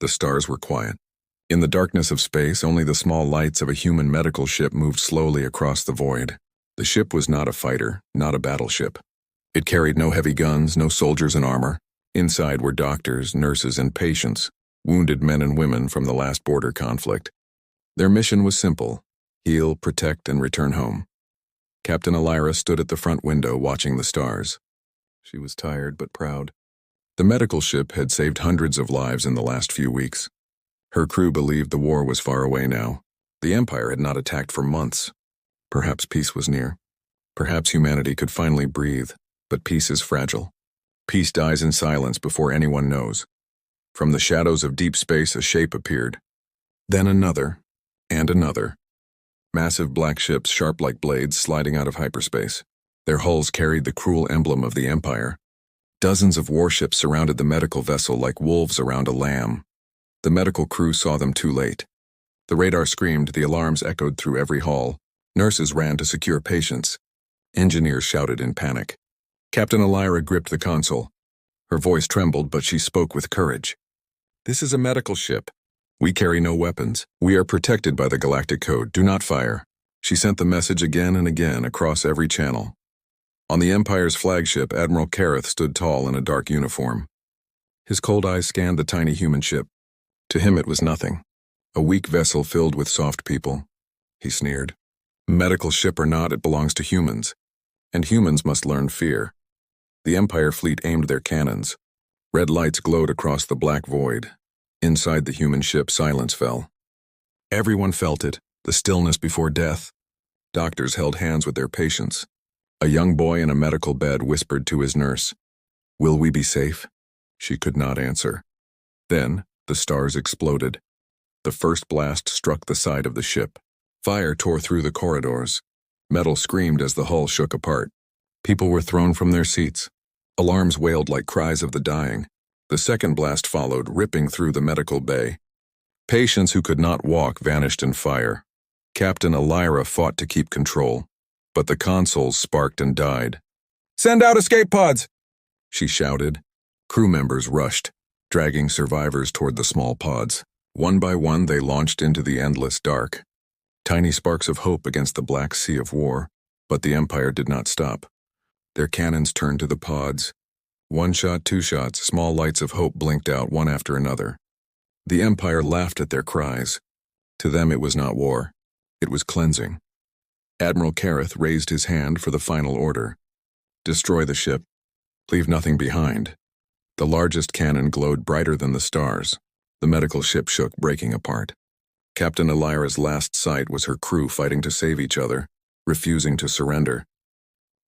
The stars were quiet. In the darkness of space, only the small lights of a human medical ship moved slowly across the void. The ship was not a fighter, not a battleship. It carried no heavy guns, no soldiers in armor. Inside were doctors, nurses, and patients, wounded men and women from the last border conflict. Their mission was simple: heal, protect, and return home. Captain Elira stood at the front window watching the stars. She was tired but proud. The medical ship had saved hundreds of lives in the last few weeks. Her crew believed the war was far away now. The Empire had not attacked for months. Perhaps peace was near. Perhaps humanity could finally breathe, but peace is fragile. Peace dies in silence before anyone knows. From the shadows of deep space, a shape appeared. Then another, and another. Massive black ships, sharp like blades, sliding out of hyperspace. Their hulls carried the cruel emblem of the Empire. Dozens of warships surrounded the medical vessel like wolves around a lamb. The medical crew saw them too late. The radar screamed, the alarms echoed through every hall. Nurses ran to secure patients. Engineers shouted in panic. Captain Elira gripped the console. Her voice trembled, but she spoke with courage. "This is a medical ship. We carry no weapons. We are protected by the Galactic Code. Do not fire." She sent the message again and again across every channel. On the Empire's flagship, Admiral Kareth stood tall in a dark uniform. His cold eyes scanned the tiny human ship. To him it was nothing. A weak vessel filled with soft people. He sneered. Medical ship or not, it belongs to humans. And humans must learn fear. The Empire fleet aimed their cannons. Red lights glowed across the black void. Inside the human ship, silence fell. Everyone felt it, the stillness before death. Doctors held hands with their patients. A young boy in a medical bed whispered to his nurse, "Will we be safe?" She could not answer. Then, the stars exploded. The first blast struck the side of the ship. Fire tore through the corridors. Metal screamed as the hull shook apart. People were thrown from their seats. Alarms wailed like cries of the dying. The second blast followed, ripping through the medical bay. Patients who could not walk vanished in fire. Captain Elira fought to keep control, but the consoles sparked and died. "Send out escape pods!" she shouted. Crew members rushed, dragging survivors toward the small pods. One by one, they launched into the endless dark. Tiny sparks of hope against the black sea of war, but the Empire did not stop. Their cannons turned to the pods. One shot, two shots, small lights of hope blinked out one after another. The Empire laughed at their cries. To them it was not war. It was cleansing. Admiral Kareth raised his hand for the final order. Destroy the ship. Leave nothing behind. The largest cannon glowed brighter than the stars. The medical ship shook, breaking apart. Captain Elira's last sight was her crew fighting to save each other, refusing to surrender.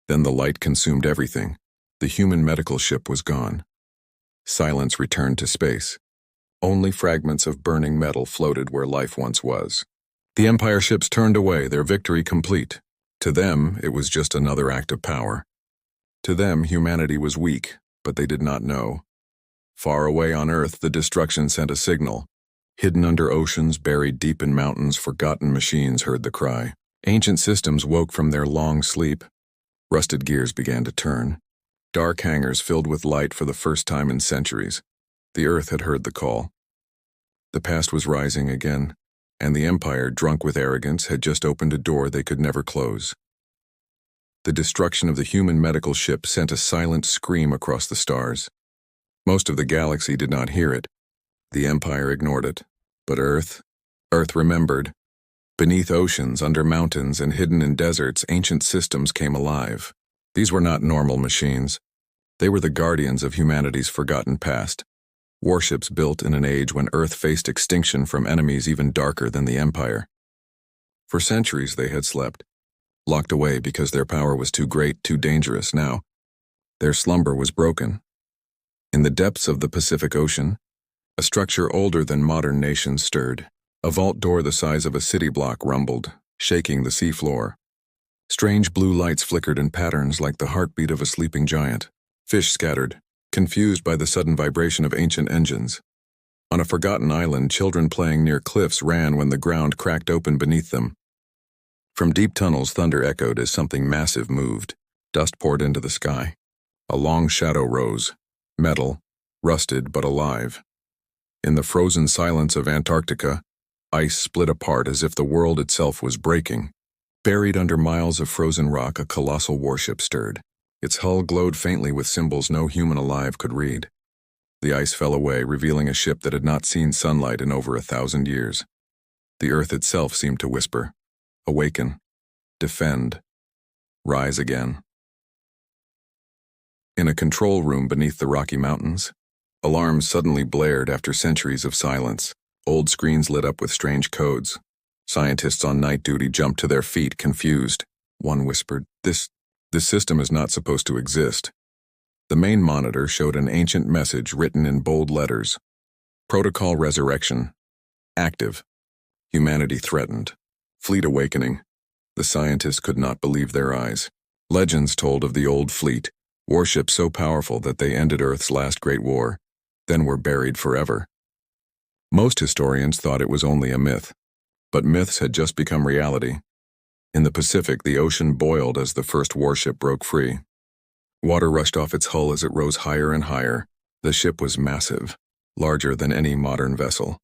Then the light consumed everything. The human medical ship was gone. Silence returned to space. Only fragments of burning metal floated where life once was. The Empire ships turned away, their victory complete. To them, it was just another act of power. To them, humanity was weak, but they did not know. Far away on Earth, the destruction sent a signal. Hidden under oceans, buried deep in mountains, forgotten machines heard the cry. Ancient systems woke from their long sleep. Rusted gears began to turn. Dark hangars filled with light for the first time in centuries. The Earth had heard the call. The past was rising again, and the Empire, drunk with arrogance, had just opened a door they could never close. The destruction of the human medical ship sent a silent scream across the stars. Most of the galaxy did not hear it. The Empire ignored it. But Earth remembered. Beneath oceans, under mountains, and hidden in deserts, ancient systems came alive. These were not normal machines. They were the guardians of humanity's forgotten past. Warships built in an age when Earth faced extinction from enemies even darker than the Empire. For centuries they had slept, locked away because their power was too great, too dangerous. Now, their slumber was broken. In the depths of the Pacific Ocean, a structure older than modern nations stirred. A vault door the size of a city block rumbled, shaking the seafloor. Strange blue lights flickered in patterns like the heartbeat of a sleeping giant. Fish scattered, confused by the sudden vibration of ancient engines. On a forgotten island, children playing near cliffs ran when the ground cracked open beneath them. From deep tunnels, thunder echoed as something massive moved. Dust poured into the sky. A long shadow rose, metal, rusted but alive. In the frozen silence of Antarctica, ice split apart as if the world itself was breaking. Buried under miles of frozen rock, a colossal warship stirred. Its hull glowed faintly with symbols no human alive could read. The ice fell away, revealing a ship that had not seen sunlight in over 1,000 years. The Earth itself seemed to whisper, "Awaken, defend, rise again." In a control room beneath the Rocky Mountains, alarms suddenly blared after centuries of silence. Old screens lit up with strange codes. Scientists on night duty jumped to their feet, confused. One whispered, This system is not supposed to exist." The main monitor showed an ancient message written in bold letters. Protocol Resurrection. Active. Humanity threatened. Fleet awakening. The scientists could not believe their eyes. Legends told of the old fleet, warships so powerful that they ended Earth's last great war, then were buried forever. Most historians thought it was only a myth, but myths had just become reality. In the Pacific, the ocean boiled as the first warship broke free. Water rushed off its hull as it rose higher and higher. The ship was massive, larger than any modern vessel.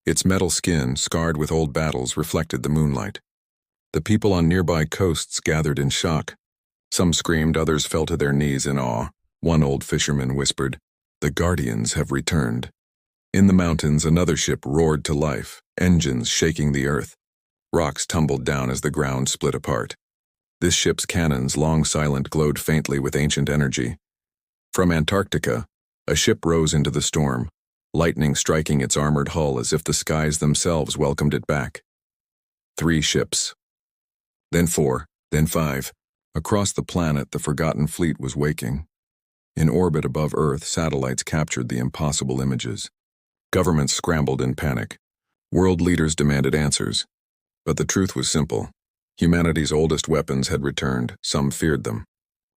Its metal skin, scarred with old battles, reflected the moonlight. The people on nearby coasts gathered in shock. Some screamed, others fell to their knees in awe. One old fisherman whispered, "The Guardians have returned." In the mountains, another ship roared to life, engines shaking the earth. Rocks tumbled down as the ground split apart. This ship's cannons, long silent, glowed faintly with ancient energy. From Antarctica, a ship rose into the storm, lightning striking its armored hull as if the skies themselves welcomed it back. 3 ships. Then 4, then 5. Across the planet, the forgotten fleet was waking. In orbit above Earth, satellites captured the impossible images. Governments scrambled in panic. World leaders demanded answers. But the truth was simple. Humanity's oldest weapons had returned. Some feared them.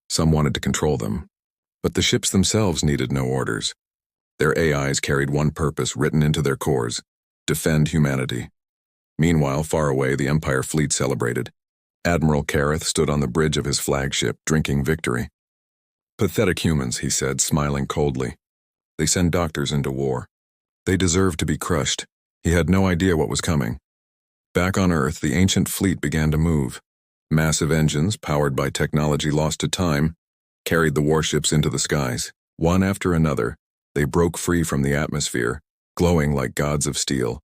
Some wanted to control them. But the ships themselves needed no orders. Their AIs carried one purpose written into their cores: defend humanity. Meanwhile, far away, the Empire fleet celebrated. Admiral Kareth stood on the bridge of his flagship, drinking victory. "Pathetic humans," he said, smiling coldly. "They send doctors into war. They deserve to be crushed." He had no idea what was coming. Back on Earth, the ancient fleet began to move. Massive engines, powered by technology lost to time, carried the warships into the skies. One after another, they broke free from the atmosphere, glowing like gods of steel.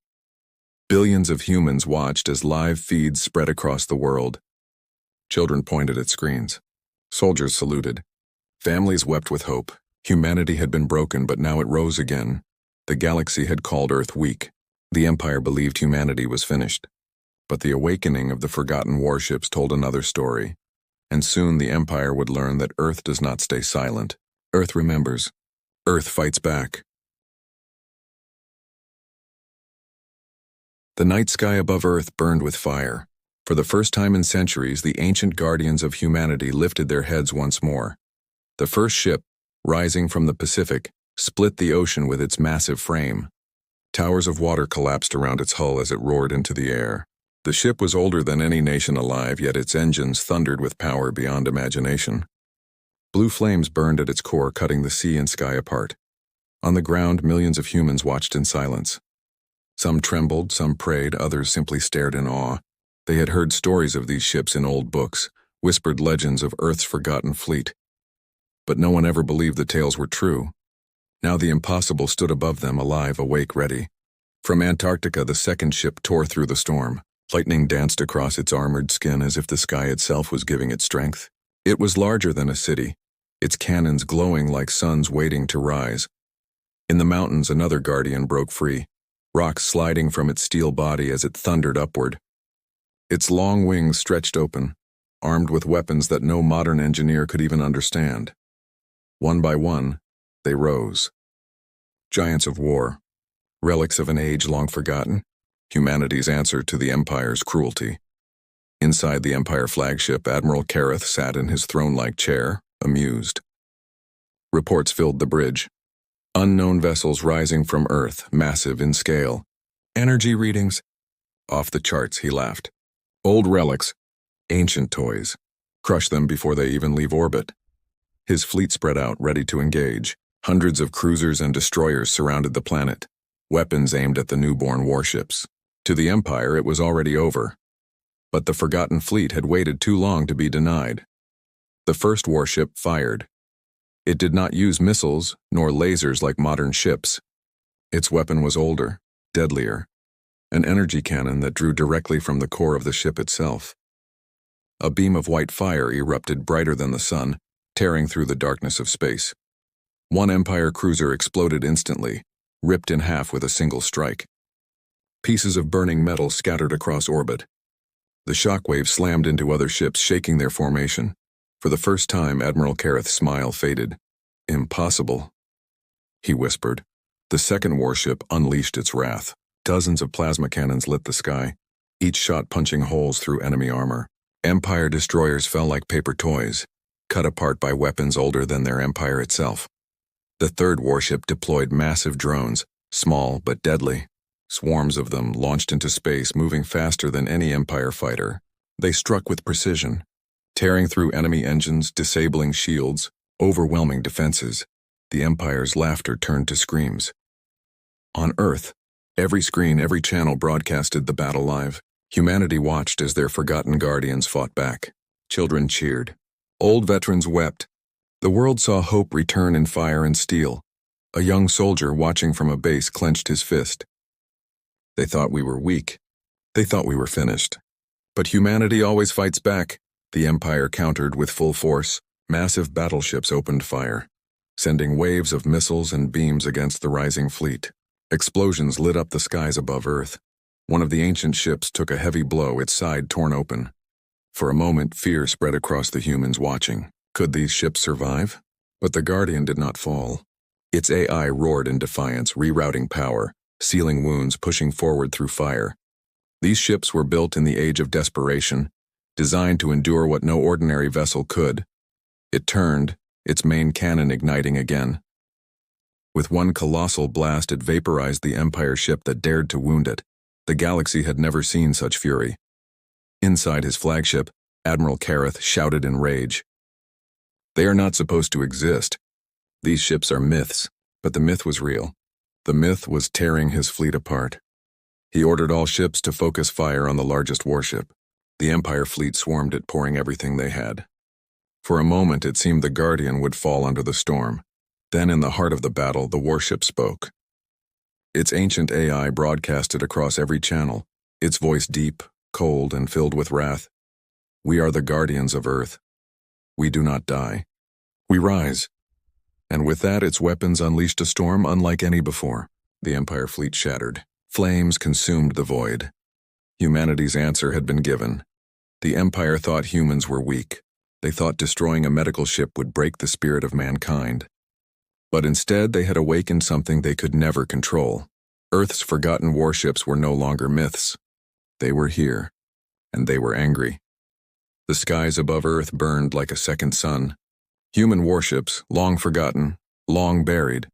Billions of humans watched as live feeds spread across the world. Children pointed at screens. Soldiers saluted. Families wept with hope. Humanity had been broken, but now it rose again. The galaxy had called Earth weak. The Empire believed humanity was finished. But the awakening of the forgotten warships told another story, and soon the Empire would learn that Earth does not stay silent. Earth remembers. Earth fights back. The night sky above Earth burned with fire. For the first time in centuries, the ancient guardians of humanity lifted their heads once more. The first ship, rising from the Pacific, split the ocean with its massive frame. Towers of water collapsed around its hull as it roared into the air. The ship was older than any nation alive, yet its engines thundered with power beyond imagination. Blue flames burned at its core, cutting the sea and sky apart. On the ground, millions of humans watched in silence. Some trembled, some prayed, others simply stared in awe. They had heard stories of these ships in old books, whispered legends of Earth's forgotten fleet. But no one ever believed the tales were true. Now the impossible stood above them, alive, awake, ready. From Antarctica, the second ship tore through the storm. Lightning danced across its armored skin as if the sky itself was giving it strength. It was larger than a city, its cannons glowing like suns waiting to rise. In the mountains, another guardian broke free, rocks sliding from its steel body as it thundered upward. Its long wings stretched open, armed with weapons that no modern engineer could even understand. One by one, they rose. Giants of war, relics of an age long forgotten, humanity's answer to the Empire's cruelty. Inside the Empire flagship, Admiral Kareth sat in his throne-like chair, amused. Reports filled the bridge. Unknown vessels rising from Earth, massive in scale. Energy readings? Off the charts, he laughed. Old relics, ancient toys. Crush them before they even leave orbit. His fleet spread out, ready to engage. Hundreds of cruisers and destroyers surrounded the planet. weapons aimed at the newborn warships. To the Empire, it was already over. But the Forgotten Fleet had waited too long to be denied. The first warship fired. It did not use missiles nor lasers like modern ships. Its weapon was older, deadlier, an energy cannon that drew directly from the core of the ship itself. A beam of white fire erupted brighter than the sun, tearing through the darkness of space. One Empire cruiser exploded instantly, ripped in half with a single strike. Pieces of burning metal scattered across orbit. The shockwave slammed into other ships, shaking their formation. For the first time, Admiral Kareth's smile faded. "Impossible," he whispered. The second warship unleashed its wrath. Dozens of plasma cannons lit the sky, each shot punching holes through enemy armor. Empire destroyers fell like paper toys, cut apart by weapons older than their empire itself. The third warship deployed massive drones, small but deadly. Swarms of them launched into space, moving faster than any Empire fighter. They struck with precision, tearing through enemy engines, disabling shields, overwhelming defenses. The Empire's laughter turned to screams. On Earth, every screen, every channel broadcasted the battle live. Humanity watched as their forgotten guardians fought back. Children cheered. Old veterans wept. The world saw hope return in fire and steel. A young soldier watching from a base clenched his fist. They thought we were weak. They thought we were finished. But humanity always fights back. The Empire countered with full force. Massive battleships opened fire, sending waves of missiles and beams against the rising fleet. Explosions lit up the skies above Earth. One of the ancient ships took a heavy blow, its side torn open. For a moment, fear spread across the humans watching. Could these ships survive? But the Guardian did not fall. Its AI roared in defiance, rerouting power, sealing wounds, pushing forward through fire. These ships were built in the age of desperation, designed to endure what no ordinary vessel could. It turned, its main cannon igniting again. With one colossal blast, it vaporized the Empire ship that dared to wound it. The galaxy had never seen such fury. Inside his flagship, Admiral Kareth shouted in rage. "They are not supposed to exist. These ships are myths." But the myth was real. The myth was tearing his fleet apart. He ordered all ships to focus fire on the largest warship. The Empire fleet swarmed it, pouring everything they had. For a moment, it seemed the Guardian would fall under the storm. Then, in the heart of the battle, the warship spoke. Its ancient AI broadcasted across every channel, its voice deep, cold, and filled with wrath. "We are the guardians of Earth. We do not die. We rise." And with that, its weapons unleashed a storm unlike any before. The Empire fleet shattered. Flames consumed the void. Humanity's answer had been given. The Empire thought humans were weak. They thought destroying a medical ship would break the spirit of mankind. But instead, they had awakened something they could never control. Earth's forgotten warships were no longer myths. They were here, and they were angry. The skies above Earth burned like a second sun. Human warships, long forgotten, long buried,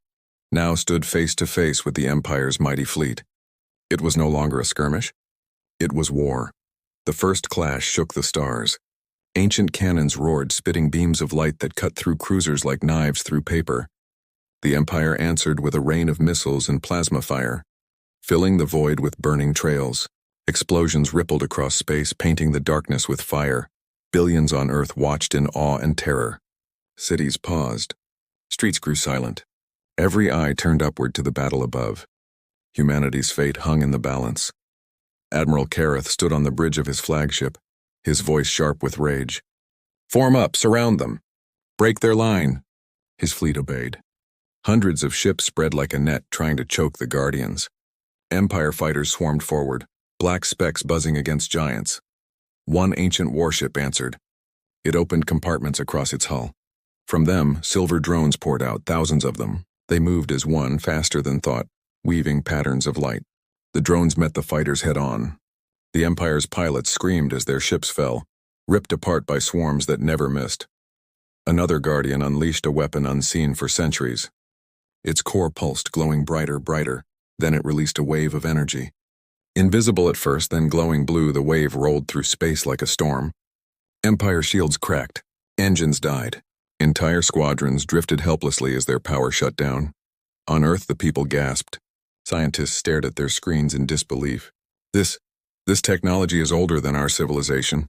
now stood face to face with the Empire's mighty fleet. It was no longer a skirmish. It was war. The first clash shook the stars. Ancient cannons roared, spitting beams of light that cut through cruisers like knives through paper. The Empire answered with a rain of missiles and plasma fire, filling the void with burning trails. Explosions rippled across space, painting the darkness with fire. Billions on Earth watched in awe and terror. Cities paused. Streets grew silent. Every eye turned upward to the battle above. Humanity's fate hung in the balance. Admiral Kareth stood on the bridge of his flagship, his voice sharp with rage. "Form up, surround them. Break their line." His fleet obeyed. Hundreds of ships spread like a net, trying to choke the Guardians. Empire fighters swarmed forward, black specks buzzing against giants. One ancient warship answered. It opened compartments across its hull. From them, silver drones poured out, thousands of them. They moved as one, faster than thought, weaving patterns of light. The drones met the fighters head-on. The Empire's pilots screamed as their ships fell, ripped apart by swarms that never missed. Another Guardian unleashed a weapon unseen for centuries. Its core pulsed, glowing brighter. Then it released a wave of energy. Invisible at first, then glowing blue, the wave rolled through space like a storm. Empire shields cracked. Engines died. Entire squadrons drifted helplessly as their power shut down. On Earth, the people gasped. Scientists stared at their screens in disbelief. This technology is older than our civilization,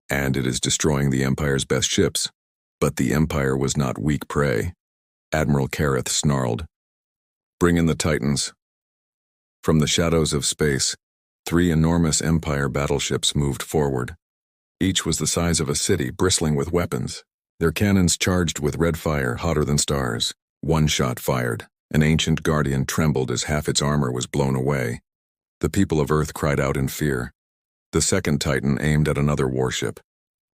and it is destroying the Empire's best ships. But the Empire was not weak prey. Admiral Kareth snarled. Bring in the Titans. From the shadows of space, 3 enormous Empire battleships moved forward. Each was the size of a city, bristling with weapons. Their cannons charged with red fire, hotter than stars. One shot fired. An ancient guardian trembled as half its armor was blown away. The people of Earth cried out in fear. The second Titan aimed at another warship.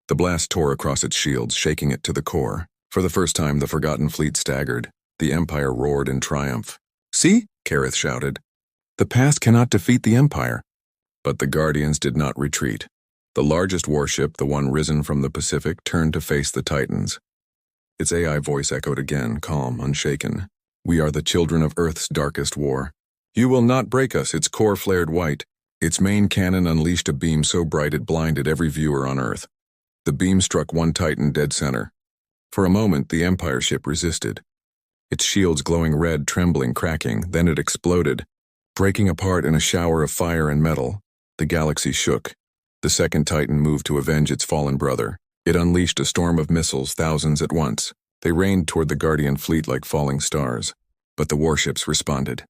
The blast tore across its shields, shaking it to the core. For the first time, the Forgotten Fleet staggered. The Empire roared in triumph. See? Kareth shouted. The past cannot defeat the Empire. But the Guardians did not retreat. The largest warship, the one risen from the Pacific, turned to face the Titans. Its AI voice echoed again, calm, unshaken. We are the children of Earth's darkest war. You will not break us. Its core flared white. Its main cannon unleashed a beam so bright it blinded every viewer on Earth. The beam struck one Titan dead center. For a moment, the Empire ship resisted. Its shields glowing red, trembling, cracking, then it exploded. Breaking apart in a shower of fire and metal, the galaxy shook. The second Titan moved to avenge its fallen brother. It unleashed a storm of missiles, thousands at once. They rained toward the Guardian fleet like falling stars. But the warships responded.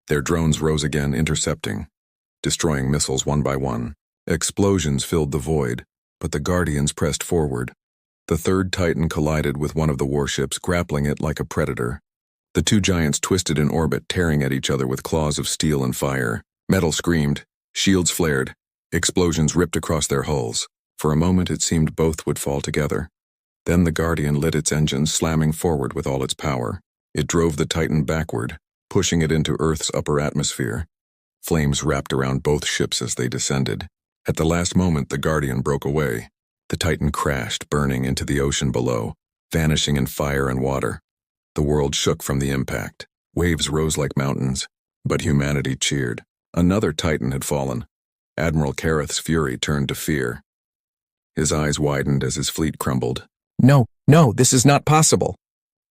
Their drones rose again, intercepting, destroying missiles one by one. Explosions filled the void, but the Guardians pressed forward. The third Titan collided with one of the warships, grappling it like a predator. The 2 giants twisted in orbit, tearing at each other with claws of steel and fire. Metal screamed. Shields flared. Explosions ripped across their hulls. For a moment it seemed both would fall together. Then the Guardian lit its engines, slamming forward with all its power. It drove the Titan backward, pushing it into Earth's upper atmosphere. Flames wrapped around both ships as they descended. At the last moment, the Guardian broke away. The Titan crashed, burning into the ocean below, vanishing in fire and water. The world shook from the impact. Waves rose like mountains, but humanity cheered. Another Titan had fallen. Admiral Kareth's fury turned to fear. His eyes widened as his fleet crumbled. No, this is not possible.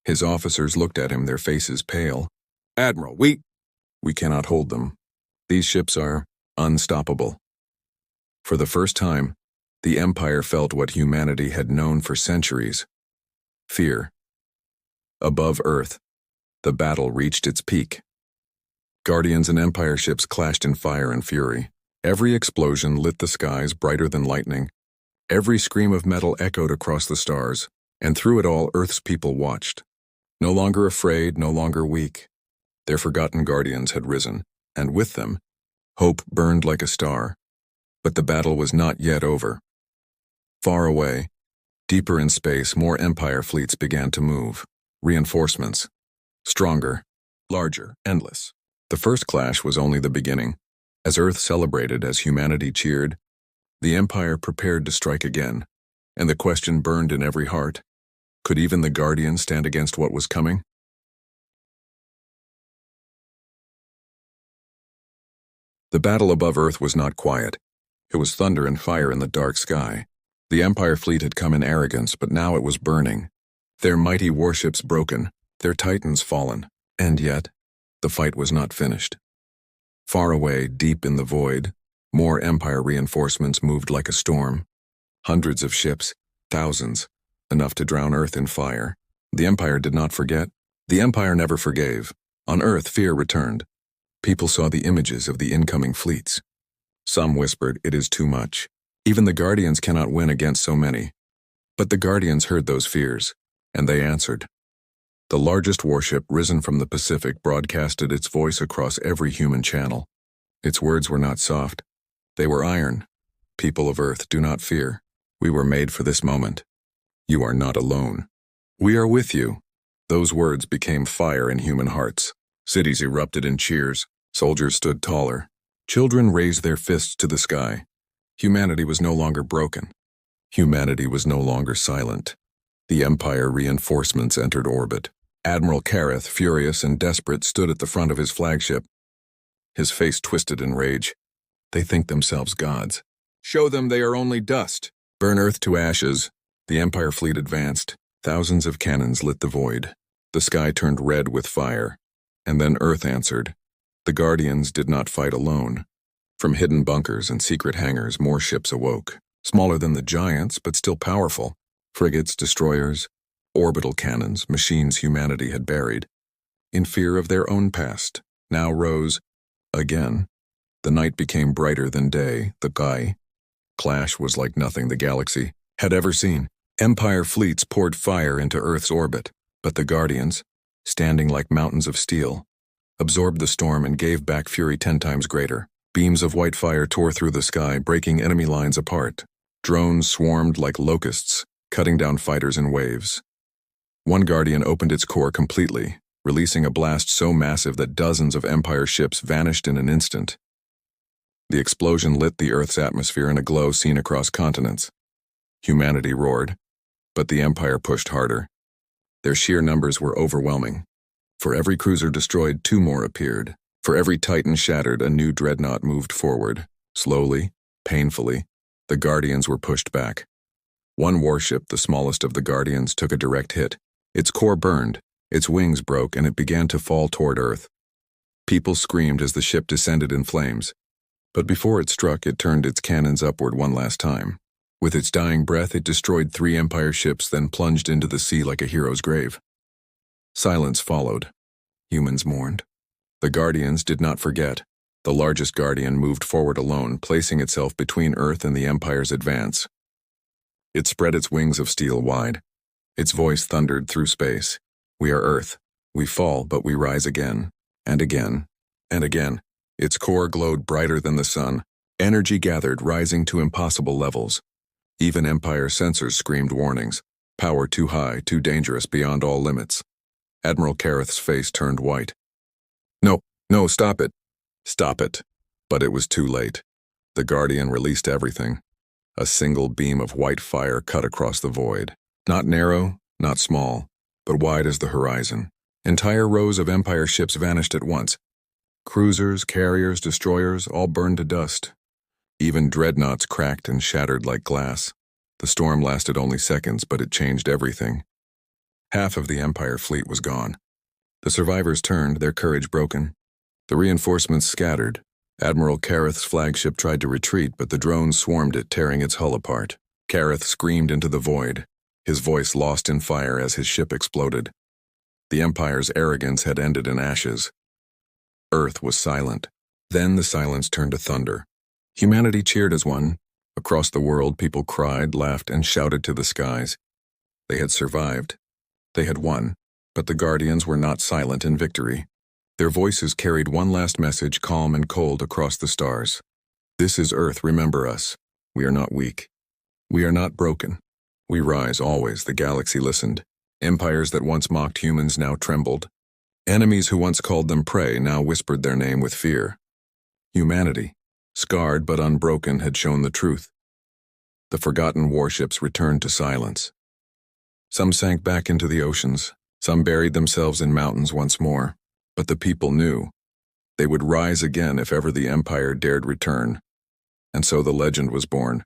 His officers looked at him, their faces pale. Admiral, we cannot hold them. These ships are unstoppable. For the first time, the Empire felt what humanity had known for centuries. Fear. Above Earth, the battle reached its peak. Guardians and Empire ships clashed in fire and fury. Every explosion lit the skies brighter than lightning. Every scream of metal echoed across the stars, and through it all Earth's people watched. No longer afraid, no longer weak. Their forgotten Guardians had risen, and with them, hope burned like a star. But the battle was not yet over. Far away, deeper in space, more Empire fleets began to move. Reinforcements. Stronger, larger, endless. The first clash was only the beginning. As Earth celebrated, as humanity cheered, the Empire prepared to strike again, and the question burned in every heart. Could even the Guardian stand against what was coming? The battle above Earth was not quiet. It was thunder and fire in the dark sky. The Empire fleet had come in arrogance, but now it was burning. Their mighty warships broken, their Titans fallen, and yet, the fight was not finished. Far away, deep in the void, more Empire reinforcements moved like a storm. Hundreds of ships, thousands, enough to drown Earth in fire. The Empire did not forget. The Empire never forgave. On Earth, fear returned. People saw the images of the incoming fleets. Some whispered, "It is too much. Even the Guardians cannot win against so many." But the Guardians heard those fears, and they answered. The largest warship, risen from the Pacific, broadcasted its voice across every human channel. Its words were not soft. They were iron. People of Earth, do not fear. We were made for this moment. You are not alone. We are with you. Those words became fire in human hearts. Cities erupted in cheers. Soldiers stood taller. Children raised their fists to the sky. Humanity was no longer broken. Humanity was no longer silent. The Empire reinforcements entered orbit. Admiral Kareth, furious and desperate, stood at the front of his flagship. His face twisted in rage. They think themselves gods. Show them they are only dust. Burn Earth to ashes. The Empire fleet advanced. Thousands of cannons lit the void. The sky turned red with fire. And then Earth answered. The Guardians did not fight alone. From hidden bunkers and secret hangars, more ships awoke. Smaller than the giants, but still powerful. Frigates, destroyers, orbital cannons, machines humanity had buried. In fear of their own past, now rose again. The night became brighter than day. The clash was like nothing the galaxy had ever seen. Empire fleets poured fire into Earth's orbit, but the Guardians, standing like mountains of steel, absorbed the storm and gave back fury 10 times greater. Beams of white fire tore through the sky, breaking enemy lines apart. Drones swarmed like locusts, cutting down fighters in waves. One Guardian opened its core completely, releasing a blast so massive that dozens of Empire ships vanished in an instant. The explosion lit the Earth's atmosphere in a glow seen across continents. Humanity roared, but the Empire pushed harder. Their sheer numbers were overwhelming. For every cruiser destroyed, 2 more appeared. For every Titan shattered, a new dreadnought moved forward. Slowly, painfully, the Guardians were pushed back. One warship, the smallest of the Guardians, took a direct hit. Its core burned, its wings broke, and it began to fall toward Earth. People screamed as the ship descended in flames. But before it struck, it turned its cannons upward one last time. With its dying breath, it destroyed 3 Empire ships, then plunged into the sea like a hero's grave. Silence followed. Humans mourned. The Guardians did not forget. The largest Guardian moved forward alone, placing itself between Earth and the Empire's advance. It spread its wings of steel wide. Its voice thundered through space. We are Earth. We fall, but we rise again, and again, and again. Its core glowed brighter than the sun. Energy gathered, rising to impossible levels. Even Empire sensors screamed warnings. Power too high, too dangerous, beyond all limits. Admiral Kareth's face turned white. No, stop it. Stop it. But it was too late. The Guardian released everything. A single beam of white fire cut across the void. Not narrow, not small, but wide as the horizon. Entire rows of Empire ships vanished at once. Cruisers, carriers, destroyers, all burned to dust. Even dreadnoughts cracked and shattered like glass. The storm lasted only seconds, but it changed everything. Half of the Empire fleet was gone. The survivors turned, their courage broken. The reinforcements scattered. Admiral Kareth's flagship tried to retreat, but the drones swarmed it, tearing its hull apart. Kareth screamed into the void, his voice lost in fire as his ship exploded. The Empire's arrogance had ended in ashes. Earth was silent. Then the silence turned to thunder. Humanity cheered as one. Across the world, people cried, laughed, and shouted to the skies. They had survived. They had won. But the Guardians were not silent in victory. Their voices carried one last message, calm and cold, across the stars. This is Earth, remember us. We are not weak. We are not broken. We rise always, the galaxy listened. Empires that once mocked humans now trembled. Enemies who once called them prey now whispered their name with fear. Humanity, scarred but unbroken, had shown the truth. The forgotten warships returned to silence. Some sank back into the oceans. Some buried themselves in mountains once more. But the people knew. They would rise again if ever the Empire dared return. And so the legend was born.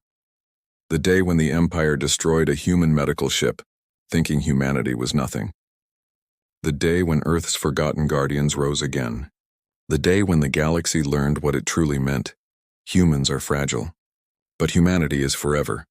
The day when the Empire destroyed a human medical ship, thinking humanity was nothing. The day when Earth's forgotten Guardians rose again. The day when the galaxy learned what it truly meant. Humans are fragile. But humanity is forever.